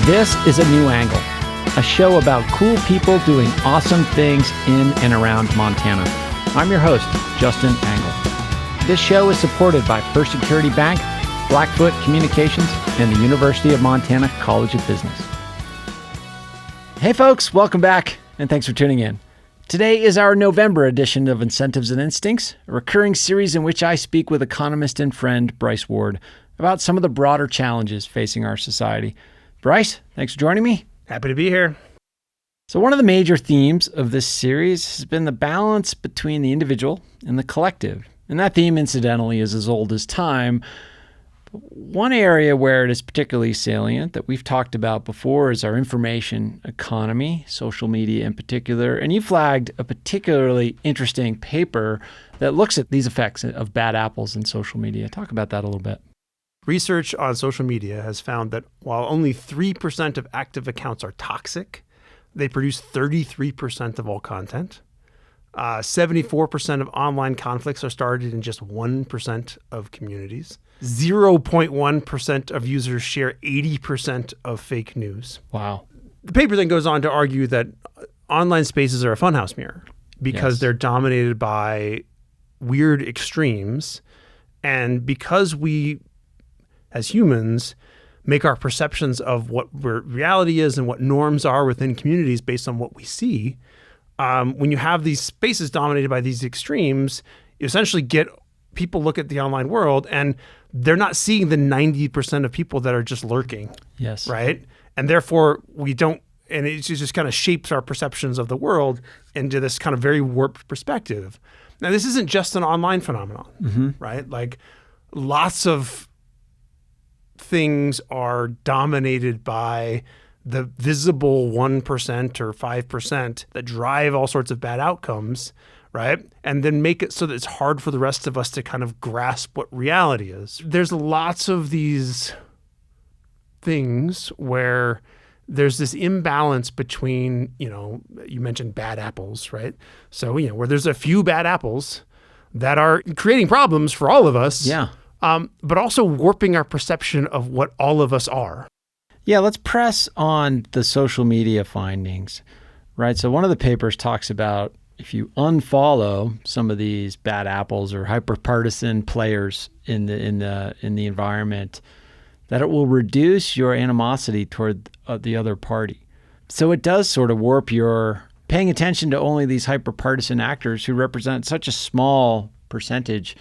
This is A New Angle, a show about cool people doing awesome things in and around Montana. I'm your host, Justin Angle. This show is supported by First Security Bank, Blackfoot Communications, and the University of Montana College of Business. Hey folks, welcome back, and thanks for tuning in. Today is our November edition of Incentives and Instincts, a recurring series in which I speak with economist and friend Bryce Ward about some of the broader challenges facing our society. Bryce, thanks for joining me. Happy to be here. So one of the major themes of this series has been the balance between the individual and the collective. And that theme, incidentally, is as old as time. One area where it is particularly salient that we've talked about before is our information economy, social media in particular. And you flagged a particularly interesting paper that looks at these effects of bad apples in social media. Talk about that a little bit. Research on social media has found that while only 3% of active accounts are toxic, they produce 33% of all content. 74% of online conflicts are started in just 1% of communities. 0.1% of users share 80% of fake news. Wow. The paper then goes on to argue that online spaces are a funhouse mirror because they're dominated by weird extremes. And because we, as humans, make our perceptions of what reality is and what norms are within communities based on what we see, when you have these spaces dominated by these extremes, you essentially get people look at the online world and they're not seeing the 90% of people that are just lurking. Yes. Right? And therefore we don't, and it just kind of shapes our perceptions of the world into this kind of very warped perspective. Now, this isn't just an online phenomenon, right? Like lots of things are dominated by the visible 1% or 5% that drive all sorts of bad outcomes, right? And then make it so that it's hard for the rest of us to kind of grasp what reality is. There's lots of these things where there's this imbalance between, you mentioned bad apples, right? So, where there's a few bad apples that are creating problems for all of us. Yeah. But also warping our perception of what all of us are. Yeah, let's press on the social media findings, right? So one of the papers talks about if you unfollow some of these bad apples or hyper-partisan players in the environment, that it will reduce your animosity toward the other party. So it does sort of warp your paying attention to only these hyper-partisan actors who represent such a small percentage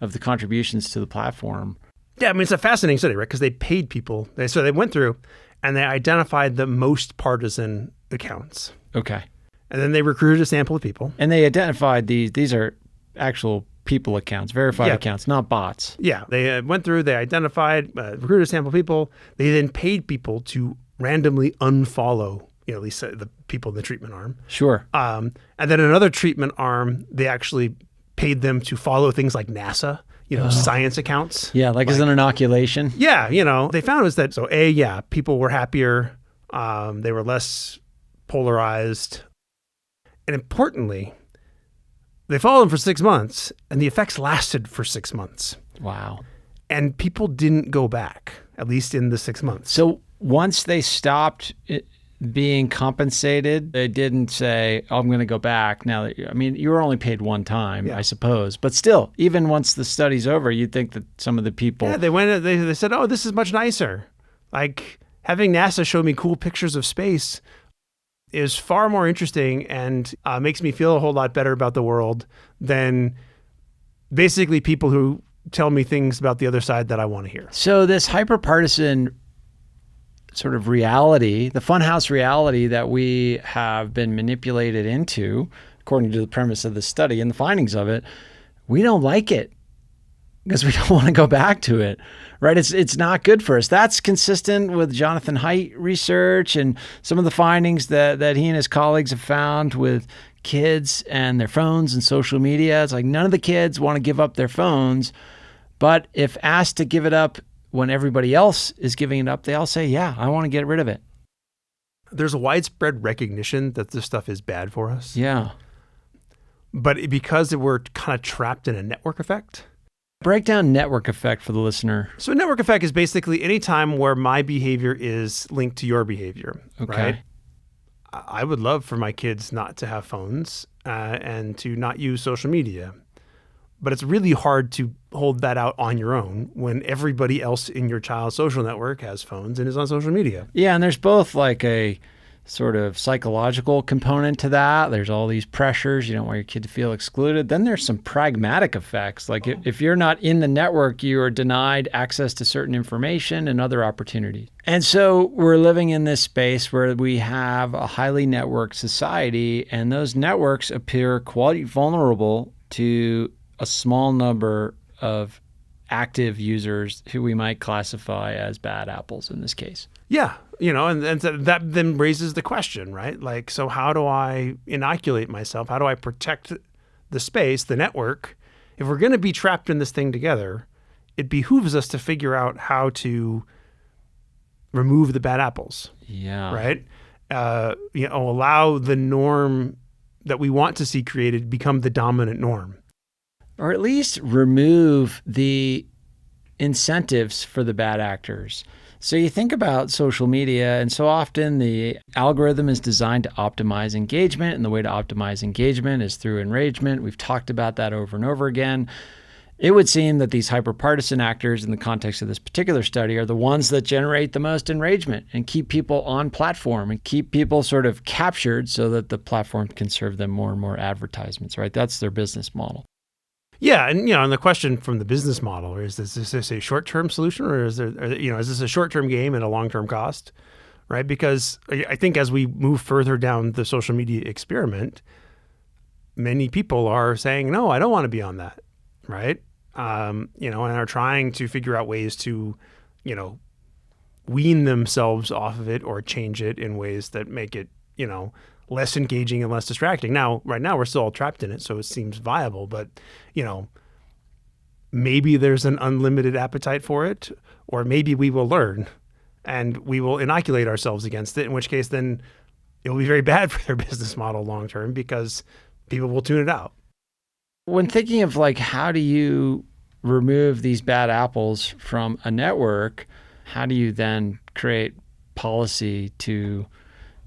of the contributions to the platform. Yeah, I mean, it's a fascinating study, right? Because they paid people. So they went through and they identified the most partisan accounts. Okay. And then they recruited a sample of people. And they identified these are actual people accounts, verified accounts, not bots. Yeah, they went through, they identified, recruited a sample of people. They then paid people to randomly unfollow, at least the people in the treatment arm. Sure. And then another treatment arm, they actually paid them to follow things like NASA, science accounts. Yeah, like as an inoculation. Yeah, they found was that, people were happier. They were less polarized. And importantly, they followed them for 6 months and the effects lasted for 6 months. Wow. And people didn't go back, at least in the 6 months. So once they stopped being compensated, they didn't say, I'm going to go back. Now, you were only paid one time, I suppose. But still, even once the study's over, you'd think that some of the people... Yeah, they said, oh, this is much nicer. Like having NASA show me cool pictures of space is far more interesting and makes me feel a whole lot better about the world than basically people who tell me things about the other side that I want to hear. So this hyper-partisan sort of reality, the funhouse reality that we have been manipulated into, according to the premise of the study and the findings of it, we don't like it because we don't want to go back to it, right? It's not good for us. That's consistent with Jonathan Haidt research and some of the findings that he and his colleagues have found with kids and their phones and social media. It's like none of the kids want to give up their phones, but if asked to give it up when everybody else is giving it up, they all say, yeah, I want to get rid of it. There's a widespread recognition that this stuff is bad for us. Yeah. But because we're kind of trapped in a network effect, Break down network effect for the listener. So a network effect is basically any time where my behavior is linked to your behavior, right? I would love for my kids not to have phones and to not use social media. But it's really hard to hold that out on your own when everybody else in your child's social network has phones and is on social media. Yeah, and there's both like a sort of psychological component to that. There's all these pressures. You don't want your kid to feel excluded. Then there's some pragmatic effects. Like if you're not in the network, you are denied access to certain information and other opportunities. And so we're living in this space where we have a highly networked society, and those networks appear quite vulnerable to a small number of active users who we might classify as bad apples in this case. Yeah, and that then raises the question, right? Like, so how do I inoculate myself? How do I protect the space, the network? If we're going to be trapped in this thing together, it behooves us to figure out how to remove the bad apples. Yeah. Right? Allow the norm that we want to see created become the dominant norm. Or at least remove the incentives for the bad actors. So you think about social media, and so often the algorithm is designed to optimize engagement, and the way to optimize engagement is through enragement. We've talked about that over and over again. It would seem that these hyperpartisan actors in the context of this particular study are the ones that generate the most enragement and keep people on platform and keep people sort of captured so that the platform can serve them more and more advertisements, right? That's their business model. Yeah, and and the question from the business model is this a short-term solution, or is this a short-term game and a long-term cost, right? Because I think as we move further down the social media experiment, many people are saying, no, I don't want to be on that, right? And are trying to figure out ways to, wean themselves off of it or change it in ways that make it, less engaging and less distracting. Now, right now, we're still all trapped in it, so it seems viable. But, maybe there's an unlimited appetite for it, or maybe we will learn and we will inoculate ourselves against it, in which case then it will be very bad for their business model long term because people will tune it out. When thinking of like, how do you remove these bad apples from a network, how do you then create policy to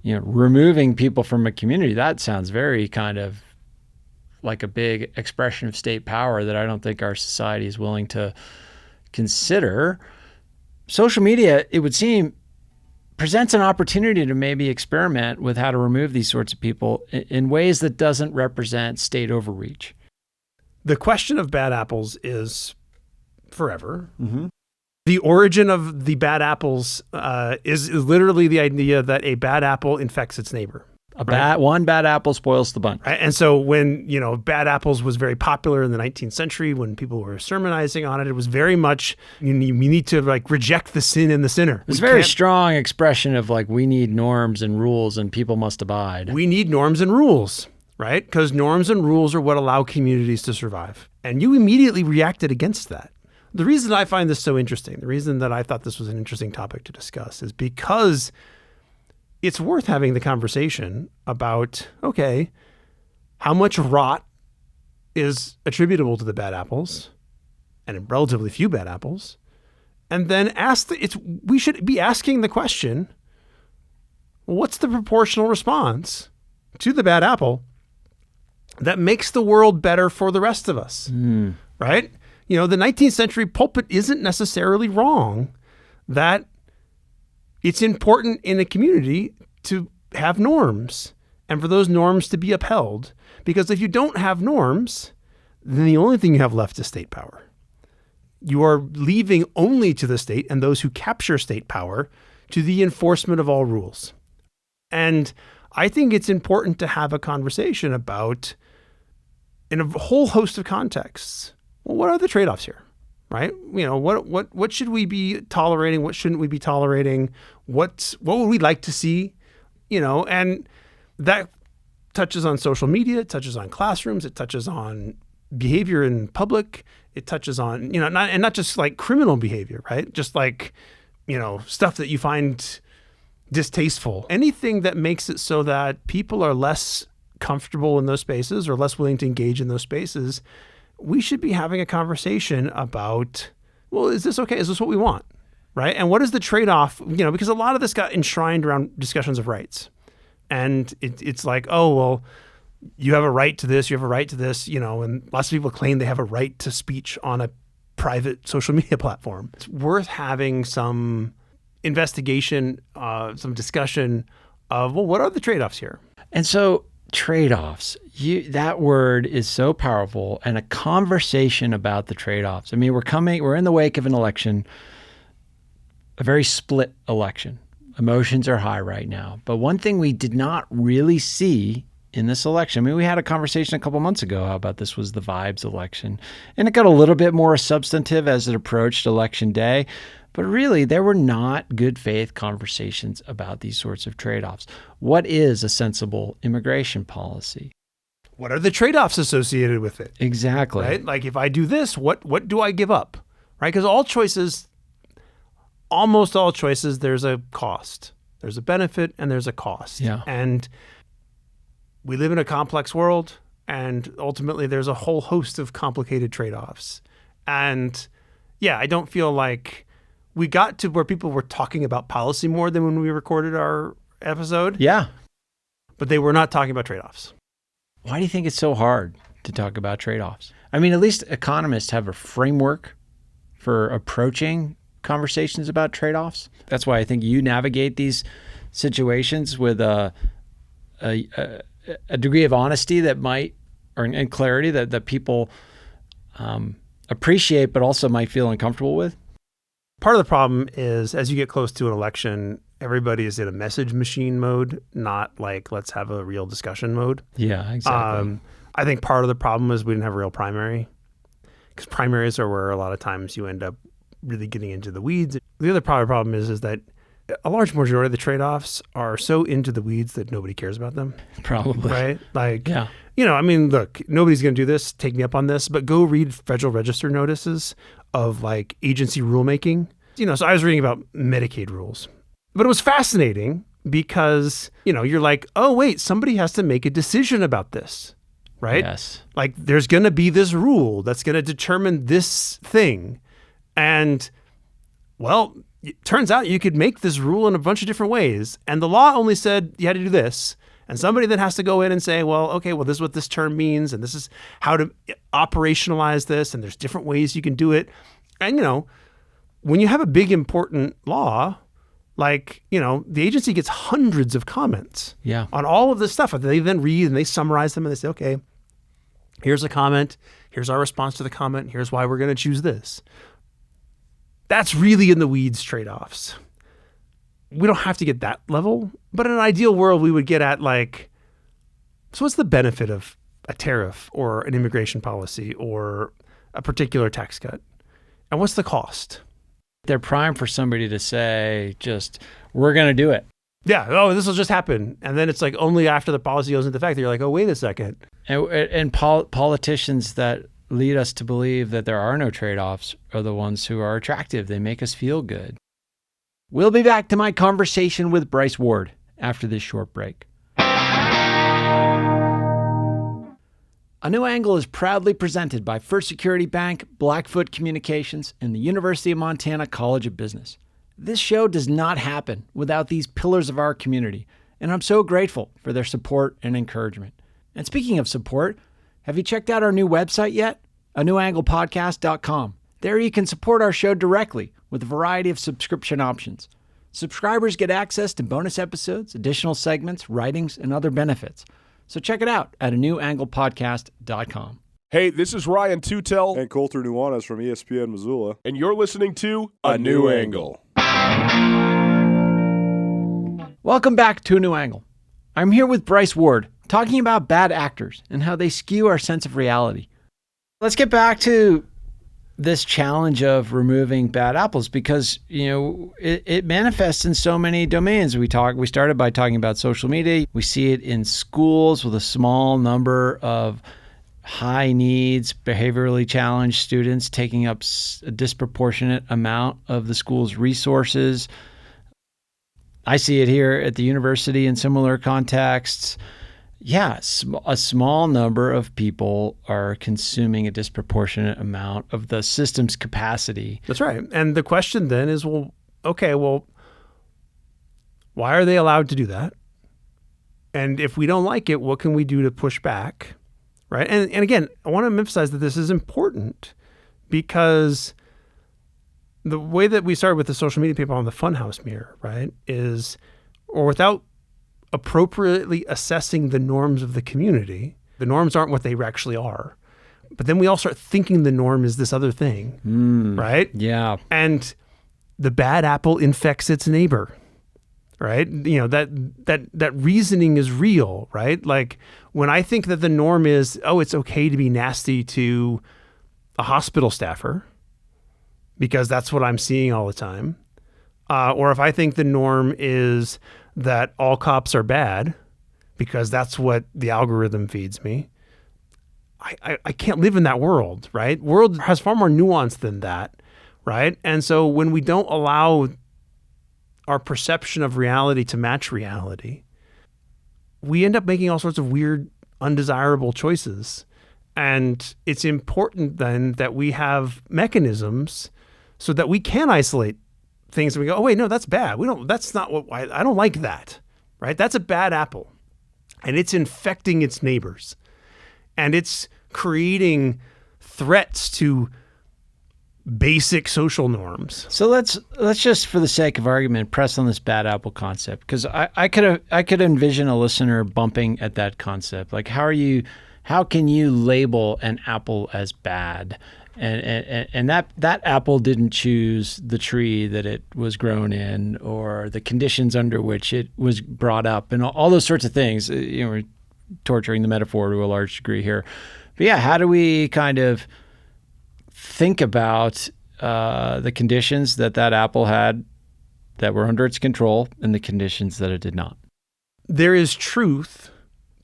removing people from a community? That sounds very kind of like a big expression of state power that I don't think our society is willing to consider. Social media, it would seem, presents an opportunity to maybe experiment with how to remove these sorts of people in ways that doesn't represent state overreach. The question of bad apples is forever. Mm-hmm. The origin of the bad apples is literally the idea that a bad apple infects its neighbor. One bad apple spoils the bunch. Right? And so when, bad apples was very popular in the 19th century, when people were sermonizing on it, it was very much, you need to reject the sin in the sinner. It's a very strong expression of we need norms and rules and people must abide. We need norms and rules, right? Because norms and rules are what allow communities to survive. And you immediately reacted against that. The reason I find this so interesting, the reason that I thought this was an interesting topic to discuss is because it's worth having the conversation about, okay, how much rot is attributable to the bad apples and relatively few bad apples. And then we should be asking the question, what's the proportional response to the bad apple that makes the world better for the rest of us, right? The 19th century pulpit isn't necessarily wrong that it's important in a community to have norms and for those norms to be upheld. Because if you don't have norms, then the only thing you have left is state power. You are leaving only to the state and those who capture state power to the enforcement of all rules. And I think it's important to have a conversation about, in a whole host of contexts, well, what are the trade-offs here, right? What should we be tolerating? What shouldn't we be tolerating? What would we like to see? And that touches on social media, it touches on classrooms, it touches on behavior in public, it touches on, not just criminal behavior, right? Just stuff that you find distasteful. Anything that makes it so that people are less comfortable in those spaces or less willing to engage in those spaces we should be having a conversation about, well, is this okay? Is this what we want? Right? And what is the trade-off? Because a lot of this got enshrined around discussions of rights. And it's like, oh, well, you have a right to this, you have a right to this, and lots of people claim they have a right to speech on a private social media platform. It's worth having some investigation, some discussion of, well, what are the trade-offs here? And so trade-offs, that word is so powerful, and a conversation about the trade-offs. I mean, we're in the wake of an election, a very split election. Emotions are high right now. But one thing we did not really see in this election, I mean, we had a conversation a couple months ago how about this was the vibes election, and it got a little bit more substantive as it approached election day. But really, there were not good faith conversations about these sorts of trade-offs. What is a sensible immigration policy? What are the trade-offs associated with it? Exactly. Right? Like if I do this, what do I give up? Right? Because almost all choices, there's a cost. There's a benefit and there's a cost. Yeah. And we live in a complex world, and ultimately there's a whole host of complicated trade-offs. And yeah, I don't feel like we got to where people were talking about policy more than when we recorded our episode. Yeah. But they were not talking about trade-offs. Why do you think it's so hard to talk about trade-offs? I mean, at least economists have a framework for approaching conversations about trade-offs. That's why I think you navigate these situations with a degree of honesty that and clarity that people appreciate, but also might feel uncomfortable with. Part of the problem is as you get close to an election, everybody is in a message machine mode, not like let's have a real discussion mode. Yeah, exactly. I think part of the problem is we didn't have a real primary, because primaries are where a lot of times you end up really getting into the weeds. The other problem is that a large majority of the trade-offs are so into the weeds that nobody cares about them. Probably. Right? Like, yeah. I mean, look, nobody's going to do this. Take me up on this. But go read Federal Register notices of like agency rulemaking. So I was reading about Medicaid rules. But it was fascinating because, you're like, oh, wait, somebody has to make a decision about this. Right? Yes. Like there's going to be this rule that's going to determine this thing. And, well, it turns out you could make this rule in a bunch of different ways. And the law only said you had to do this. And somebody then has to go in and say, well, okay, well, this is what this term means. And this is how to operationalize this. And there's different ways you can do it. And, when you have a big, important law, like, the agency gets hundreds of comments on all of this stuff. They then read and they summarize them and they say, okay, here's a comment. Here's our response to the comment. Here's why we're going to choose this. That's really in the weeds trade-offs. We don't have to get that level, but in an ideal world, we would get at like, so what's the benefit of a tariff or an immigration policy or a particular tax cut? And what's the cost? They're primed for somebody to say, we're going to do it. Yeah. Oh, this will just happen. And then it's like only after the policy goes into effect, you're like, oh, wait a second. And politicians that lead us to believe that there are no trade-offs are the ones who are attractive. They make us feel good. We'll be back to my conversation with Bryce Ward after this short break. A New Angle is proudly presented by First Security Bank, Blackfoot Communications, and the University of Montana College of Business. This show does not happen without these pillars of our community, and I'm so grateful for their support and encouragement. And speaking of support, have you checked out our new website yet? anewanglepodcast.com. There you can support our show directly with a variety of subscription options. Subscribers get access to bonus episodes, additional segments, writings, and other benefits. So check it out at anewanglepodcast.com. Hey, this is Ryan Tutel and Colter Nuanez from ESPN Missoula, and you're listening to A New Angle. Welcome back to A New Angle. I'm here with Bryce Ward, talking about bad actors and how they skew our sense of reality. Let's get back to this challenge of removing bad apples because, it manifests in so many domains. We started by talking about social media. We see it in schools with a small number of high needs, behaviorally challenged students taking up a disproportionate amount of the school's resources. I see it here at the university in similar contexts. Yeah, a small number of people are consuming a disproportionate amount of the system's capacity. That's right. And the question then is, well, okay, well, why are they allowed to do that? And if we don't like it, what can we do to push back? Right. And again, I want to emphasize that this is important because the way that we started with the social media people on the funhouse mirror, right, is, or without appropriately assessing the norms of the community, the norms aren't what they actually are. But then we all start thinking the norm is this other thing, right? Yeah. And the bad apple infects its neighbor, right? You know, that reasoning is real, right? Like when I think that the norm is, oh, it's okay to be nasty to a hospital staffer because that's what I'm seeing all the time. Or if I think the norm is that all cops are bad because that's what the algorithm feeds me, I can't live in that world, right? World has far more nuance than that, right? And so when we don't allow our perception of reality to match reality, we end up making all sorts of weird, undesirable choices. And it's important then that we have mechanisms so that we can isolate things and we go, oh wait, no, that's bad. That's not what, I don't like that, right? That's a bad apple and it's infecting its neighbors and it's creating threats to basic social norms. So let's just, for the sake of argument, press on this bad apple concept, because I could envision a listener bumping at that concept. Like, how can you label an apple as bad? And that apple didn't choose the tree that it was grown in or the conditions under which it was brought up and all those sorts of things. You know, we're torturing the metaphor to a large degree here. But yeah, how do we kind of think about the conditions that apple had that were under its control and the conditions that it did not? There is truth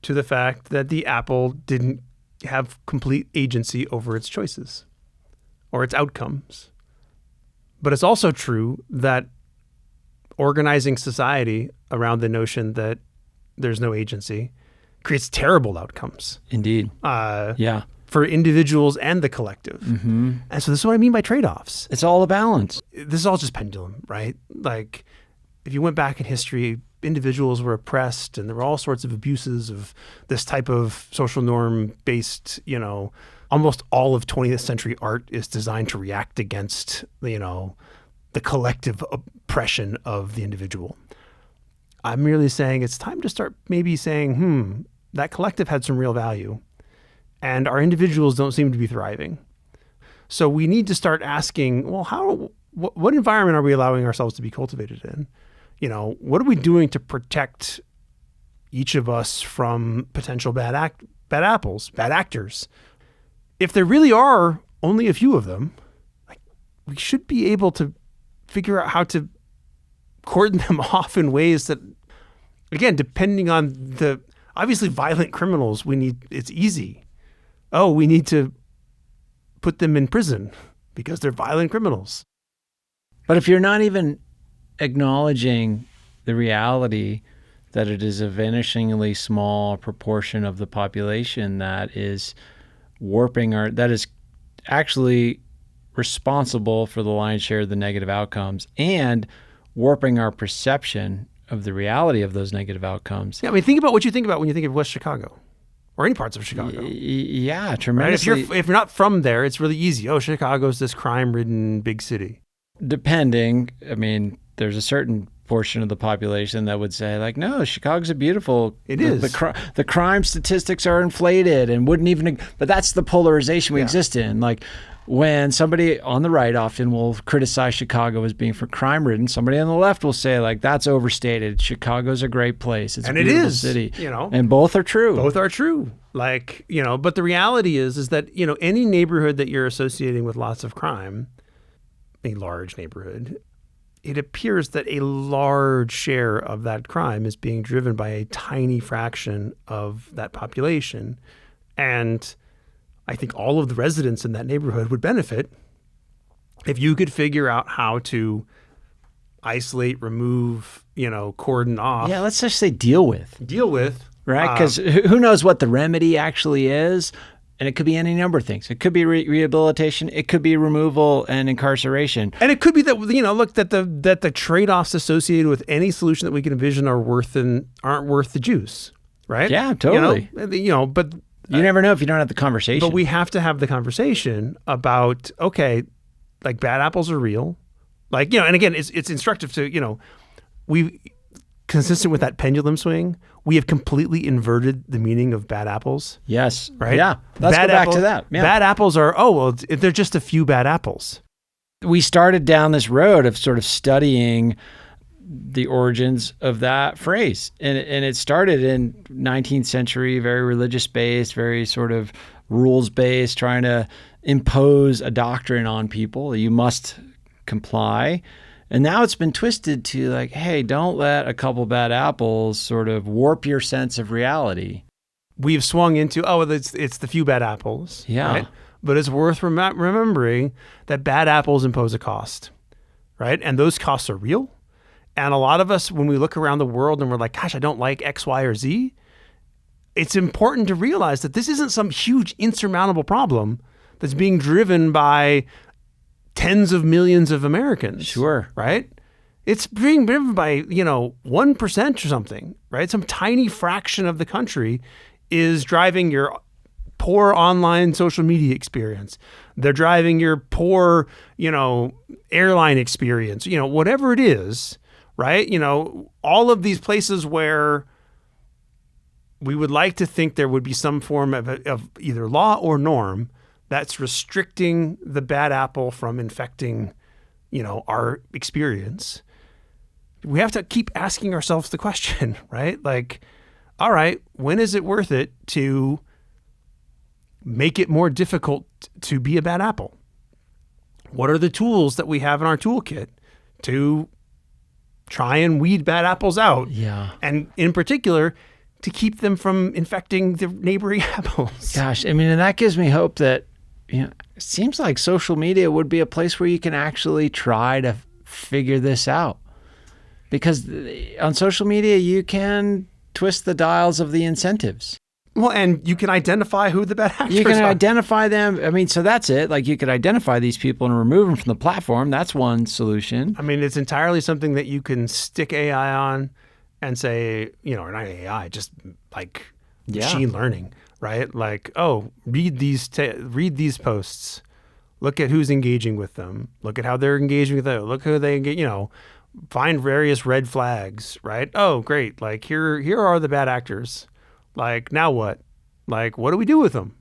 to the fact that the apple didn't have complete agency over its choices or its outcomes. But it's also true that organizing society around the notion that there's no agency creates terrible outcomes. Indeed. Yeah. For individuals and the collective. Mm-hmm. And so this is what I mean by trade-offs. It's all a balance. This is all just pendulum, right? Like if you went back in history, individuals were oppressed and there were all sorts of abuses of this type of social norm based, you know, almost all of 20th century art is designed to react against, you know, the collective oppression of the individual. I'm merely saying it's time to start maybe saying, that collective had some real value and our individuals don't seem to be thriving. So we need to start asking, well, what environment are we allowing ourselves to be cultivated in? You know, what are we doing to protect each of us from potential bad apples, bad actors? If there really are only a few of them, like, we should be able to figure out how to cordon them off in ways that, again, depending on obviously violent criminals, it's easy. Oh, we need to put them in prison because they're violent criminals. But if you're not even acknowledging the reality that it is a vanishingly small proportion of the population that is that is actually responsible for the lion's share of the negative outcomes and warping our perception of the reality of those negative outcomes. Yeah, I mean, think about what you think about when you think of West Chicago or any parts of Chicago. Yeah, tremendously. Right? If you're not from there, it's really easy. Oh, Chicago's this crime-ridden big city. Depending, I mean, there's a certain portion of the population that would say, like, no, Chicago's a beautiful. It is. The crime statistics are inflated and wouldn't even. But that's the polarization we exist in. Like, when somebody on the right often will criticize Chicago as being for crime-ridden, somebody on the left will say, like, that's overstated. Chicago's a great place. It's a beautiful city. You know, and both are true. Both are true. Like, you know, but the reality is that, you know, any neighborhood that you're associating with lots of crime, a large neighborhood, it appears that a large share of that crime is being driven by a tiny fraction of that population. And I think all of the residents in that neighborhood would benefit if you could figure out how to isolate, remove, you know, cordon off. Yeah, let's just say deal with right? Because who knows what the remedy actually is? And it could be any number of things. It could be rehabilitation. It could be removal and incarceration. And it could be that, look, that the trade-offs associated with any solution that we can envision aren't worth the juice, right? Yeah, totally. But you never know if you don't have the conversation. But we have to have the conversation about, okay, like bad apples are real. Like, and again, it's instructive to, we, consistent with that pendulum swing, we have completely inverted the meaning of bad apples. Yes. Right? Yeah. Let's go back to that. Yeah. Bad apples are, they're just a few bad apples. We started down this road of sort of studying the origins of that phrase. And it started in 19th century, very religious-based, very sort of rules-based, trying to impose a doctrine on people. You must comply. And now it's been twisted to like, hey, don't let a couple bad apples sort of warp your sense of reality. We've swung into, it's the few bad apples. Yeah. Right? But it's worth remembering that bad apples impose a cost, right? And those costs are real. And a lot of us, when we look around the world and we're like, gosh, I don't like X, Y, or Z, it's important to realize that this isn't some huge insurmountable problem that's being driven by tens of millions of Americans. Sure. Right? It's being driven by, 1% or something, right? Some tiny fraction of the country is driving your poor online social media experience. They're driving your poor, airline experience, whatever it is, right? All of these places where we would like to think there would be some form of either law or norm that's restricting the bad apple from infecting, our experience. We have to keep asking ourselves the question, right? Like, all right, when is it worth it to make it more difficult to be a bad apple? What are the tools that we have in our toolkit to try and weed bad apples out? Yeah. And in particular, to keep them from infecting the neighboring apples. Gosh, and that gives me hope that, it seems like social media would be a place where you can actually try to figure this out. Because on social media, you can twist the dials of the incentives. Well, and you can identify who the bad actors are. You can identify them. So that's it. Like, you could identify these people and remove them from the platform. That's one solution. It's entirely something that you can stick AI on and say, or not AI, just like machine learning, right? Like, read these posts. Look at who's engaging with them. Look at how they're engaging with them. Look who they engage, find various red flags, right? Oh, great. Like, here are the bad actors. Like, now what? Like, what do we do with them?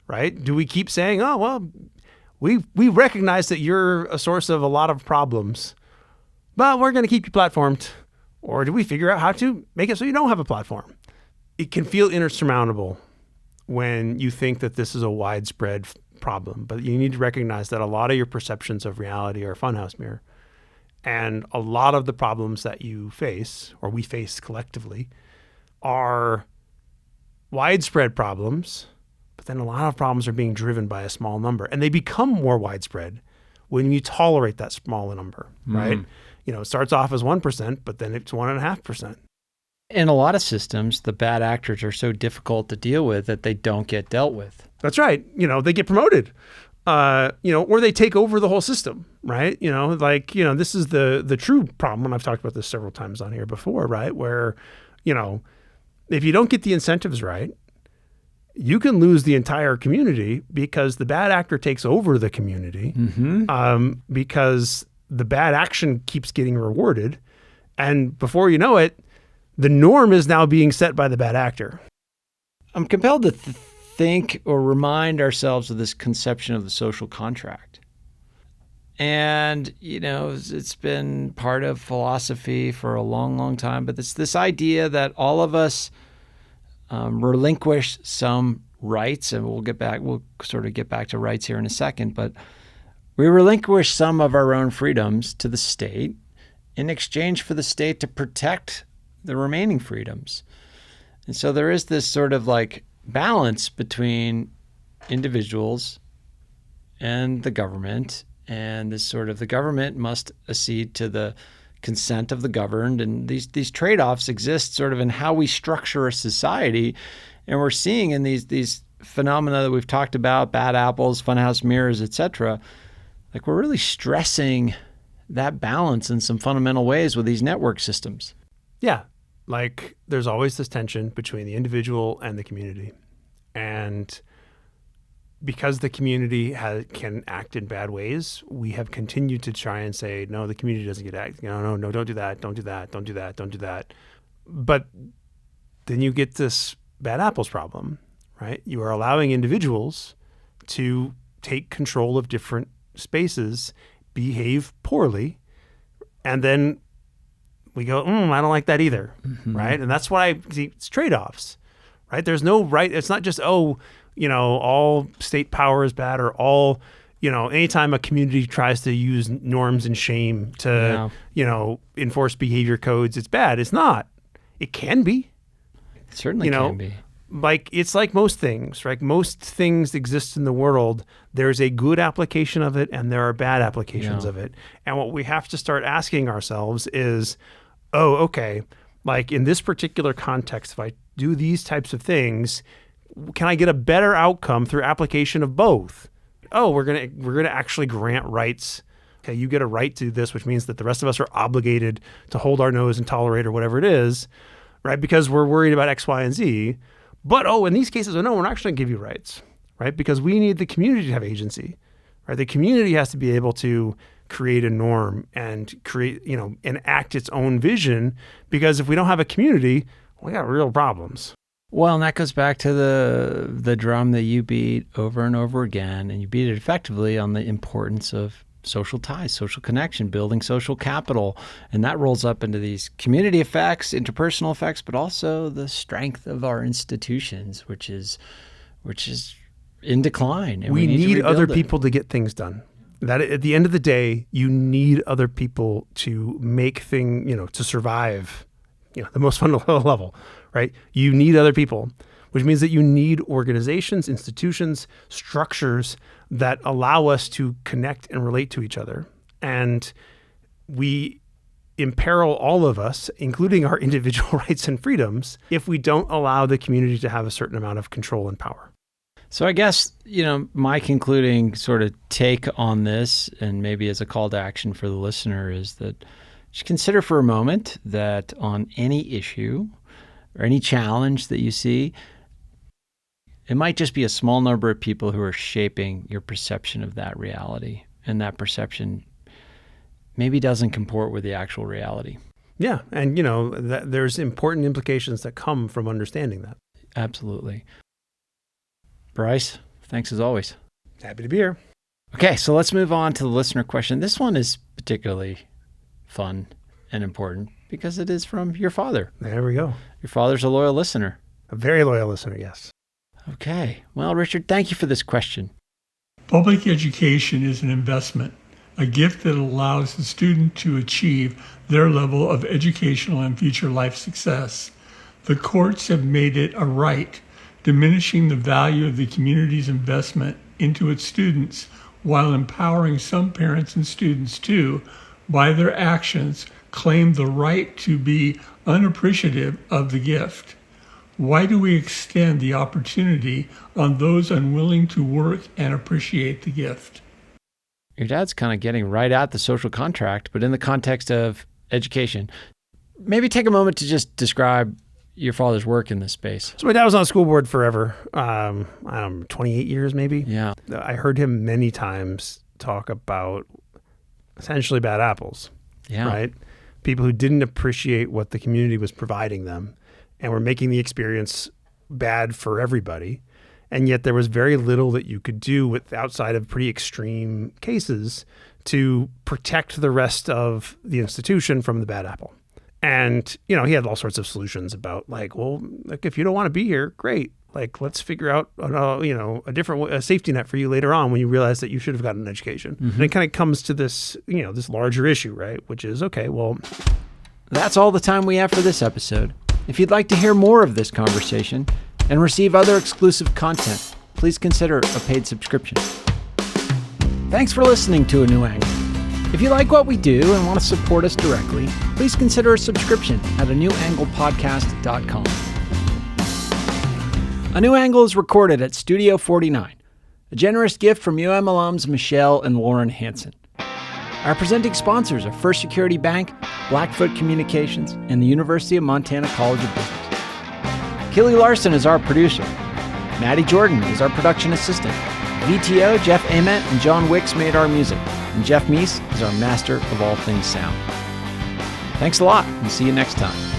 Right? Do we keep saying, we recognize that you're a source of a lot of problems, but we're going to keep you platformed? Or do we figure out how to make it so you don't have a platform? It can feel insurmountable when you think that this is a widespread problem, but you need to recognize that a lot of your perceptions of reality are a funhouse mirror. And a lot of the problems that you face, or we face collectively, are widespread problems, but then a lot of problems are being driven by a small number. And they become more widespread when you tolerate that small number, right? It starts off as 1%, but then it's 1.5%. In a lot of systems, the bad actors are so difficult to deal with that they don't get dealt with. That's right. They get promoted, or they take over the whole system, right? This is the true problem. And I've talked about this several times on here before, right? Where, if you don't get the incentives right, you can lose the entire community because the bad actor takes over the community, because the bad action keeps getting rewarded. And before you know it, the norm is now being set by the bad actor. I'm compelled to think or remind ourselves of this conception of the social contract. And, it's been part of philosophy for a long, long time, but it's this idea that all of us relinquish some rights, and we'll sort of get back to rights here in a second, but we relinquish some of our own freedoms to the state in exchange for the state to protect the remaining freedoms. And so there is this sort of like balance between individuals and the government, and this sort of the government must accede to the consent of the governed. And these trade-offs exist sort of in how we structure a society. And we're seeing in these phenomena that we've talked about, bad apples, funhouse mirrors, et cetera, like we're really stressing that balance in some fundamental ways with these network systems. Yeah. Like there's always this tension between the individual and the community. And because the community can act in bad ways, we have continued to try and say, no, the community doesn't get act. No, don't do that. Don't do that. Don't do that. Don't do that. But then you get this bad apples problem, right? You are allowing individuals to take control of different spaces, behave poorly, and then we go, I don't like that either, right? And that's why I see it's trade-offs, right? There's no right. It's not just, all state power is bad or all, anytime a community tries to use norms and shame to, enforce behavior codes, it's bad. It's not. It can be. It certainly can be. Like it's like most things, right? Most things exist in the world. There's a good application of it and there are bad applications of it. And what we have to start asking ourselves is, okay, like in this particular context, if I do these types of things, can I get a better outcome through application of both? We're gonna actually grant rights. Okay, you get a right to this, which means that the rest of us are obligated to hold our nose and tolerate or whatever it is, right? Because we're worried about X, Y, and Z. But, in these cases, no, we're not actually going to give you rights, right? Because we need the community to have agency, right? The community has to be able to create a norm and create, and act its own vision. Because if we don't have a community, we got real problems. Well, and that goes back to the drum that you beat over and over again, and you beat it effectively on the importance of social ties, social connection, building social capital. And that rolls up into these community effects, interpersonal effects, but also the strength of our institutions, which is in decline. And we need other it. people to get things done. That at the end of the day, you need other people to make to survive, the most fundamental level, right? You need other people, which means that you need organizations, institutions, structures that allow us to connect and relate to each other. And we imperil all of us, including our individual rights and freedoms, if we don't allow the community to have a certain amount of control and power. So I guess, my concluding sort of take on this, and maybe as a call to action for the listener, is that just consider for a moment that on any issue or any challenge that you see, it might just be a small number of people who are shaping your perception of that reality. And that perception maybe doesn't comport with the actual reality. Yeah. And, there's important implications that come from understanding that. Absolutely. Bryce, thanks as always. Happy to be here. Okay, so let's move on to the listener question. This one is particularly fun and important because it is from your father. There we go. Your father's a loyal listener. A very loyal listener, yes. Okay. Well, Richard, thank you for this question. Public education is an investment, a gift that allows the student to achieve their level of educational and future life success. The courts have made it a right, diminishing the value of the community's investment into its students while empowering some parents and students to, by their actions, claim the right to be unappreciative of the gift. Why do we extend the opportunity on those unwilling to work and appreciate the gift? Your dad's kind of getting right at the social contract, but in the context of education. Maybe take a moment to just describe your father's work in this space. So my dad was on the school board forever. 28 years maybe. Yeah. I heard him many times talk about essentially bad apples. Yeah. Right? People who didn't appreciate what the community was providing them and were making the experience bad for everybody. And yet there was very little that you could do outside of pretty extreme cases to protect the rest of the institution from the bad apple. And, he had all sorts of solutions about if you don't want to be here, great. Let's figure out, a safety net for you later on when you realize that you should have gotten an education. Mm-hmm. And it kind of comes to this, this larger issue, right? Which is, okay, well. That's all the time we have for this episode. If you'd like to hear more of this conversation and receive other exclusive content, please consider a paid subscription. Thanks for listening to A New Angle. If you like what we do and want to support us directly, please consider a subscription at anewanglepodcast.com. A New Angle is recorded at Studio 49, a generous gift from UM alums Michelle and Lauren Hansen. Our presenting sponsors are First Security Bank, Blackfoot Communications, and the University of Montana College of Business. Kelly Larson is our producer. Maddie Jordan is our production assistant. VTO, Jeff Ament, and John Wicks made our music. And Jeff Meese is our master of all things sound. Thanks a lot, and see you next time.